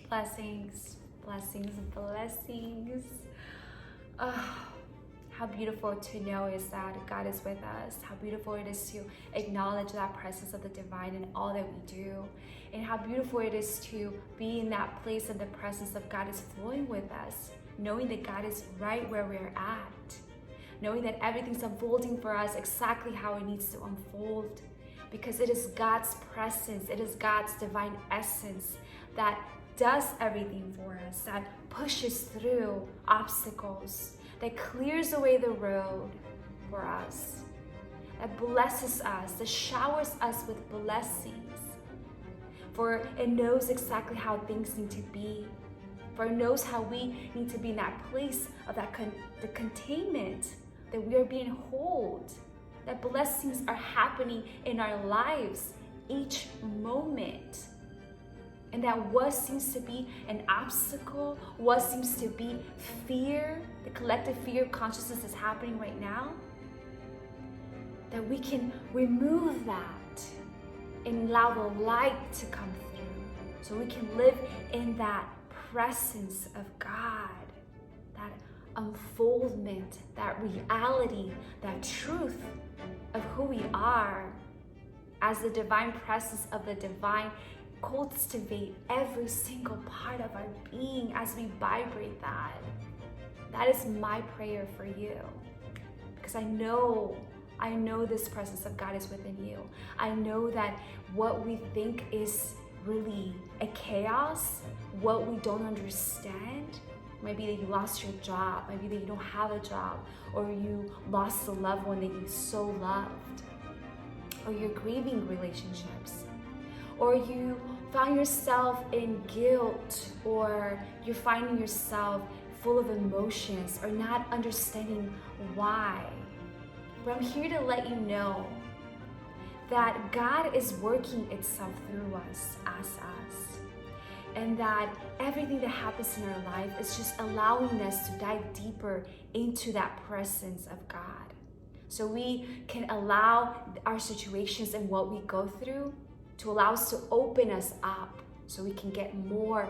Blessings, blessings, blessings. Oh, how beautiful to know is that God is with us. How beautiful it is to acknowledge that presence of the divine in all that we do. And how beautiful it is to be in that place and the presence of God is flowing with us. Knowing that God is right where we're at. Knowing that everything's unfolding for us exactly how it needs to unfold. Because it is God's presence, it is God's divine essence that does everything for us, that pushes through obstacles, that clears away the road for us, that blesses us, that showers us with blessings. For it knows exactly how things need to be. For it knows how we need to be in that place of the containment, that we are being held, that blessings are happening in our lives each moment. And that what seems to be an obstacle, what seems to be fear, the collective fear of consciousness that's happening right now, that we can remove that and allow the light to come through. So we can live in that presence of God, that unfoldment, that reality, that truth of who we are as the divine presence of the divine cultivate every single part of our being as we vibrate that. That is my prayer for you, because I know this presence of God is within you. I know that what we think is really a chaos, what we don't understand, maybe that you lost your job, maybe that you don't have a job, or you lost a loved one that you so loved, or you're grieving relationships, or you found yourself in guilt, or you're finding yourself full of emotions or not understanding why. But I'm here to let you know that God is working itself through us as us. And that everything that happens in our life is just allowing us to dive deeper into that presence of God. So we can allow our situations and what we go through to allow us to open us up so we can get more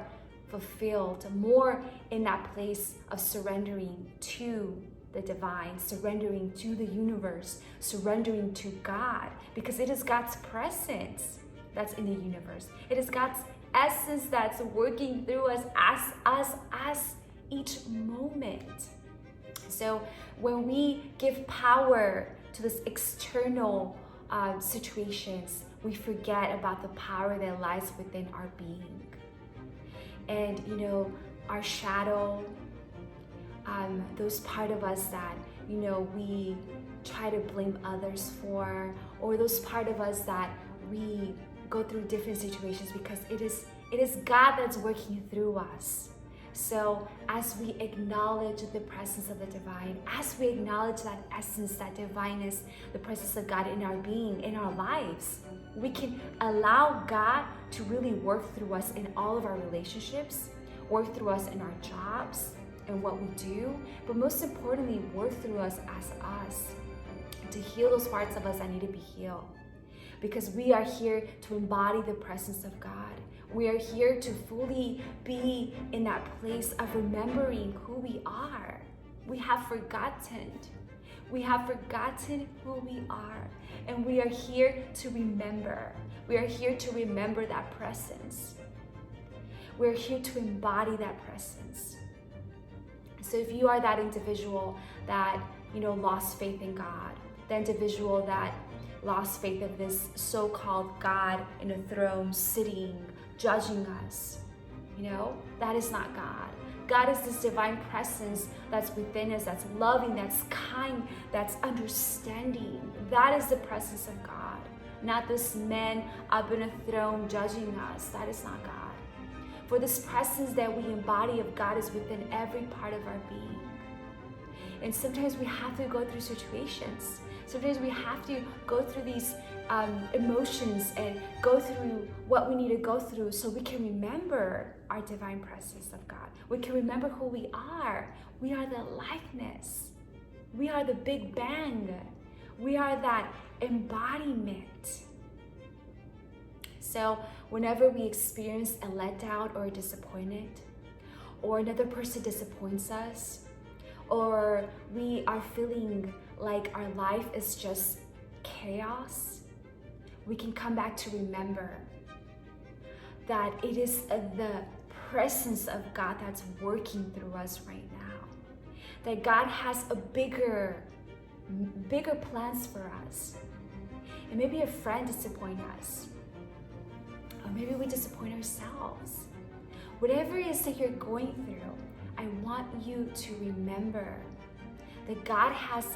fulfilled, more in that place of surrendering to the divine, surrendering to the universe, surrendering to God, because it is God's presence that's in the universe. It is God's essence that's working through us as each moment. So when we give power to this external situations, we forget about the power that lies within our being. And our shadow, those part of us that we try to blame others for, or those part of us that we go through different situations because it is God that's working through us. So as we acknowledge the presence of the divine, as we acknowledge that essence, that divineness, the presence of God in our being, in our lives, we can allow God to really work through us in all of our relationships, work through us in our jobs and what we do, but most importantly, work through us as us, to heal those parts of us that need to be healed. Because we are here to embody the presence of God. We are here to fully be in that place of remembering who we are. We have forgotten. We have forgotten who we are. And we are here to remember. We are here to remember that presence. We're here to embody that presence. So if you are that individual that, lost faith in God, the individual that lost faith of this so-called God in a throne sitting, judging us, that is not God. God is this divine presence that's within us, that's loving, that's kind, that's understanding. That is the presence of God, not this man up in a throne judging us. That is not God. For this presence that we embody of God is within every part of our being. And sometimes we have to go through situations. Sometimes we have to go through these emotions and go through what we need to go through so we can remember our divine presence of God. We can remember who we are. We are the likeness. We are the Big Bang. We are that embodiment. So whenever we experience a letdown or a disappointment, or another person disappoints us, or we are feeling like our life is just chaos, we can come back to remember that it is the presence of God that's working through us right now. That God has a bigger plans for us. And maybe a friend disappoints us, or maybe we disappoint ourselves. Whatever it is that you're going through, I want you to remember that God has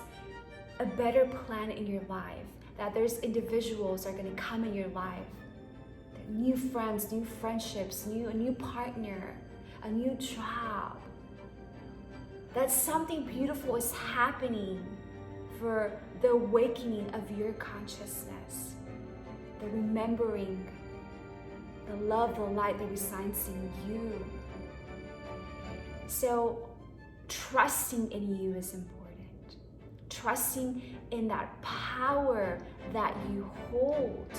a better plan in your life, that there's individuals that are going to come in your life, new friends, new friendships, a new partner, a new job. That something beautiful is happening for the awakening of your consciousness, the remembering, the love, the light that resides in you. So trusting in you is important. Trusting in that power that you hold.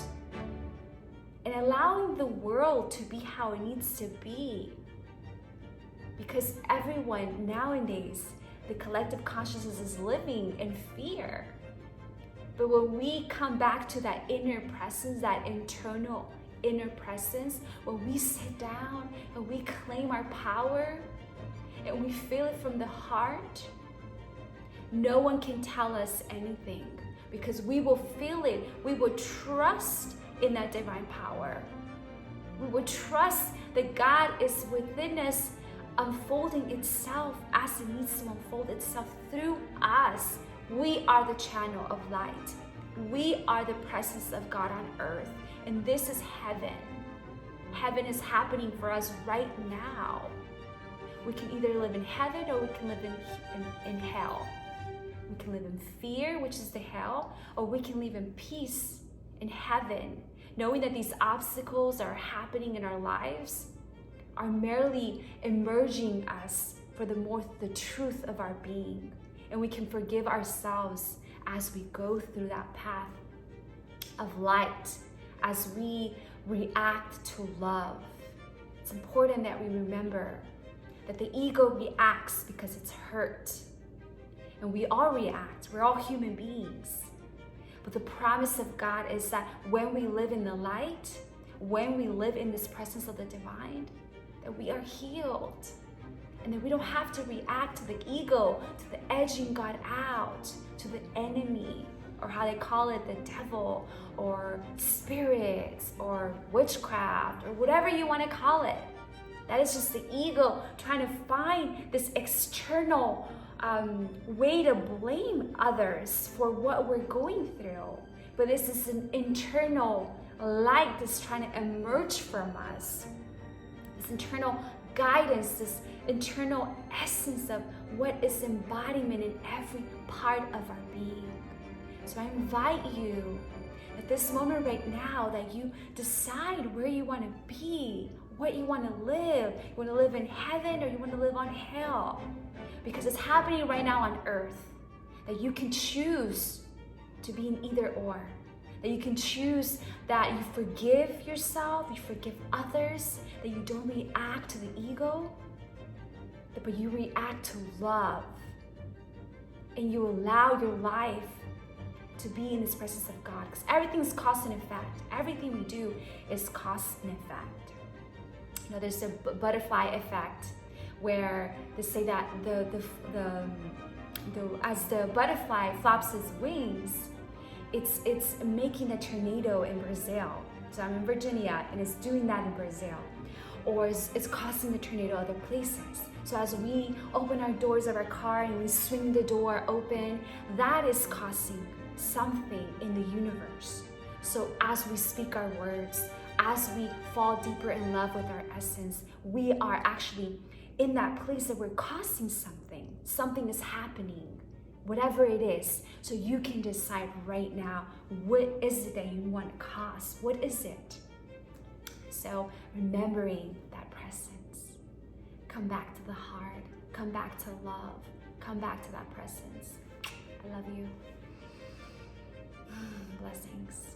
And allowing the world to be how it needs to be. Because everyone nowadays, the collective consciousness is living in fear. But when we come back to that inner presence, that internal inner presence, when we sit down and we claim our power and we feel it from the heart, no one can tell us anything because we will feel it. We will trust in that divine power. We will trust that God is within us, unfolding itself as it needs to unfold itself through us. We are the channel of light. We are the presence of God on earth. And this is heaven. Heaven is happening for us right now. We can either live in heaven or we can live in hell. We can live in fear, which is the hell, or we can live in peace in heaven, knowing that these obstacles are happening in our lives are merely emerging us for the truth of our being. And we can forgive ourselves as we go through that path of light, as we react to love. It's important that we remember that the ego reacts because it's hurt. And we all react. We're all human beings. But the promise of God is that when we live in the light, when we live in this presence of the divine, that we are healed. And that we don't have to react to the ego, to the edging God out, to the enemy, or how they call it, the devil, or spirits, or witchcraft, or whatever you want to call it. That is just the ego trying to find this external way to blame others for what we're going through. But this is an internal light that's trying to emerge from us. This internal guidance, this internal essence of what is embodiment in every part of our being. So I invite you at this moment right now that you decide where you want to be, what you want to live. You want to live in heaven or you want to live on hell? Because it's happening right now on earth, that you can choose to be in either or. That you can choose that you forgive yourself, you forgive others, that you don't react to the ego, but you react to love. And you allow your life to be in this presence of God. Because everything is cause and effect. Everything we do is cause and effect. You know, there's a butterfly effect where they say that as the butterfly flaps its wings, it's making a tornado in Brazil. So I'm in Virginia and it's doing that in Brazil. Or it's causing the tornado other places. So as we open our doors of our car and we swing the door open, that is causing something in the universe. So as we speak our words, as we fall deeper in love with our essence, we are actually in that place that we're causing something. Something is happening, whatever it is. So you can decide right now, what is it that you want to cause? What is it? So remembering that presence. Come back to the heart. Come back to love. Come back to that presence. I love you. Blessings.